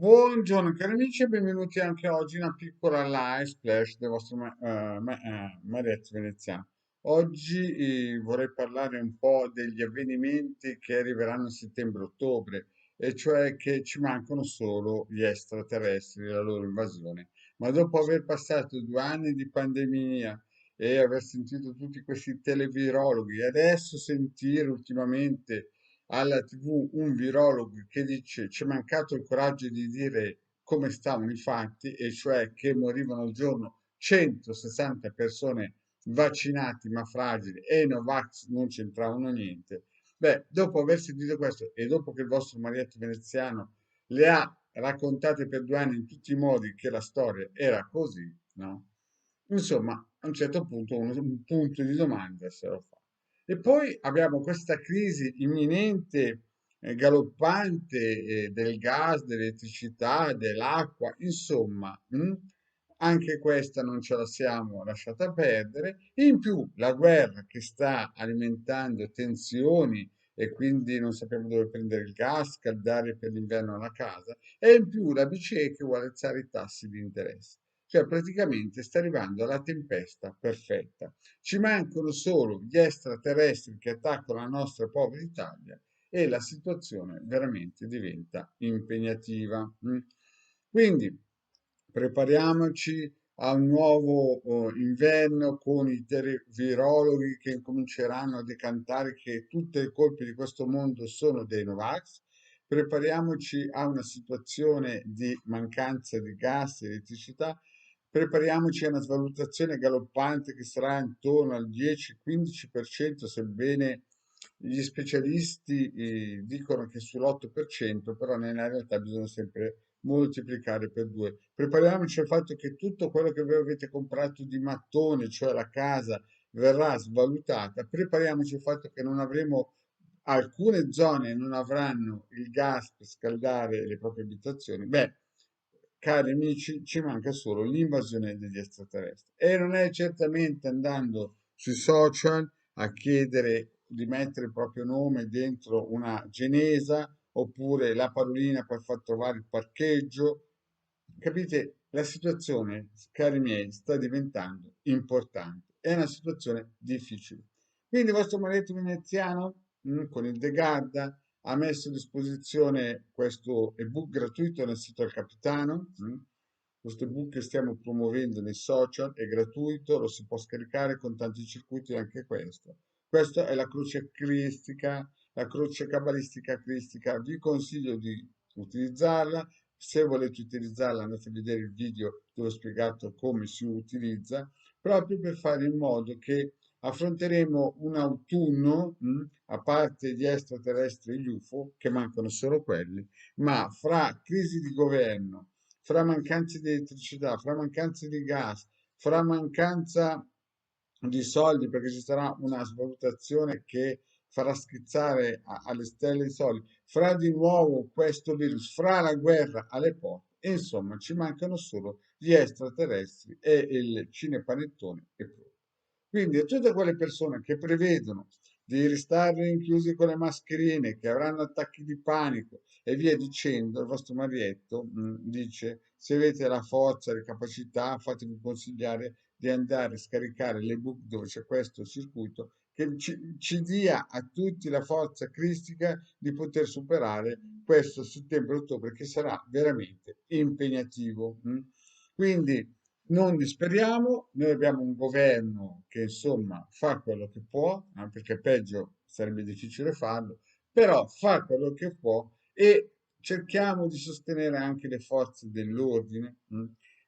Buongiorno cari amici e benvenuti anche oggi in una piccola live splash del vostro Marietto Veneziano. Oggi vorrei parlare un po' degli avvenimenti che arriveranno a settembre-ottobre, e cioè che ci mancano solo gli extraterrestri e la loro invasione. Ma dopo aver passato 2 anni di pandemia e aver sentito tutti questi televirologhi, e adesso sentire ultimamente alla TV un virologo che dice ci è mancato il coraggio di dire come stavano i fatti, e cioè che morivano al giorno 160 persone vaccinati ma fragili e i Novax non c'entravano niente. Beh, dopo aver sentito questo e dopo che il vostro Marietto Veneziano le ha raccontate per 2 anni in tutti i modi che la storia era così, no? Insomma, a un certo punto un punto di domanda se lo fa. E poi abbiamo questa crisi imminente, galoppante, del gas, dell'elettricità, dell'acqua, insomma, anche questa non ce la siamo lasciata perdere. In più la guerra che sta alimentando tensioni e quindi non sappiamo dove prendere il gas, scaldare per l'inverno la casa, e in più la BCE che vuole alzare i tassi di interesse. Cioè praticamente sta arrivando la tempesta perfetta. Ci mancano solo gli extraterrestri che attaccano la nostra povera Italia e la situazione veramente diventa impegnativa. Quindi prepariamoci a un nuovo inverno con i virologhi che incominceranno a decantare che tutte le colpe di questo mondo sono dei Novax. Prepariamoci a una situazione di mancanza di gas e elettricità. Prepariamoci a una svalutazione galoppante che sarà intorno al 10-15%, sebbene gli specialisti dicono che sull'8%, però nella realtà bisogna sempre moltiplicare per due. Prepariamoci al fatto che tutto quello che voi avete comprato di mattone, cioè la casa, verrà svalutata. Prepariamoci al fatto che non avremo, alcune zone non avranno il gas per scaldare le proprie abitazioni. Beh, cari amici, ci manca solo l'invasione degli extraterrestri. E non è certamente andando sui social a chiedere di mettere il proprio nome dentro una genesa oppure la parolina per far trovare il parcheggio. Capite? La situazione, cari miei, sta diventando importante. È una situazione difficile. Quindi il vostro maretto veneziano, con il De Garda, ha messo a disposizione questo ebook gratuito nel sito del Capitano. Questo ebook che stiamo promuovendo nei social è gratuito, lo si può scaricare con tanti circuiti anche questo. Questa è la croce cristica, la croce cabalistica cristica. Vi consiglio di utilizzarla. Se volete utilizzarla, andate a vedere il video dove ho spiegato come si utilizza, proprio per fare in modo che affronteremo un autunno, a parte gli extraterrestri e gli UFO, che mancano solo quelli, ma fra crisi di governo, fra mancanze di elettricità, fra mancanze di gas, fra mancanza di soldi, perché ci sarà una svalutazione che farà schizzare alle stelle i soldi, fra di nuovo questo virus, fra la guerra alle porte, e insomma ci mancano solo gli extraterrestri e il cinepanettone e pronto. Quindi a tutte quelle persone che prevedono di restare rinchiusi con le mascherine, che avranno attacchi di panico e via dicendo, il vostro Marietto dice: se avete la forza, le capacità, fatevi consigliare di andare a scaricare l'ebook dove c'è questo circuito che ci dia a tutti la forza cristica di poter superare questo settembre-ottobre che sarà veramente impegnativo. Quindi non disperiamo, noi abbiamo un governo che insomma fa quello che può, perché peggio sarebbe difficile farlo, però fa quello che può, e cerchiamo di sostenere anche le forze dell'ordine,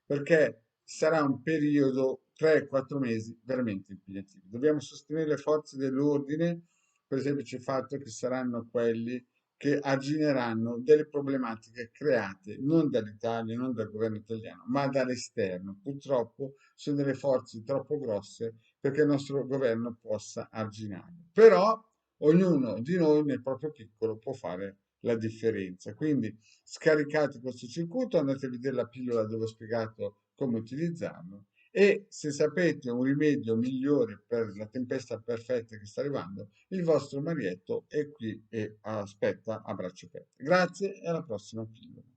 perché sarà un periodo 3-4 mesi veramente impegnativo. Dobbiamo sostenere le forze dell'ordine per il semplice fatto che saranno quelli che argineranno delle problematiche create non dall'Italia, non dal governo italiano, ma dall'esterno. Purtroppo sono delle forze troppo grosse perché il nostro governo possa arginarle. Però ognuno di noi nel proprio piccolo può fare la differenza. Quindi scaricate questo circuito, andate a vedere la pillola dove ho spiegato come utilizzarlo, e se sapete un rimedio migliore per la tempesta perfetta che sta arrivando, il vostro Marietto è qui e aspetta a braccia aperte. Grazie e alla prossima pillola.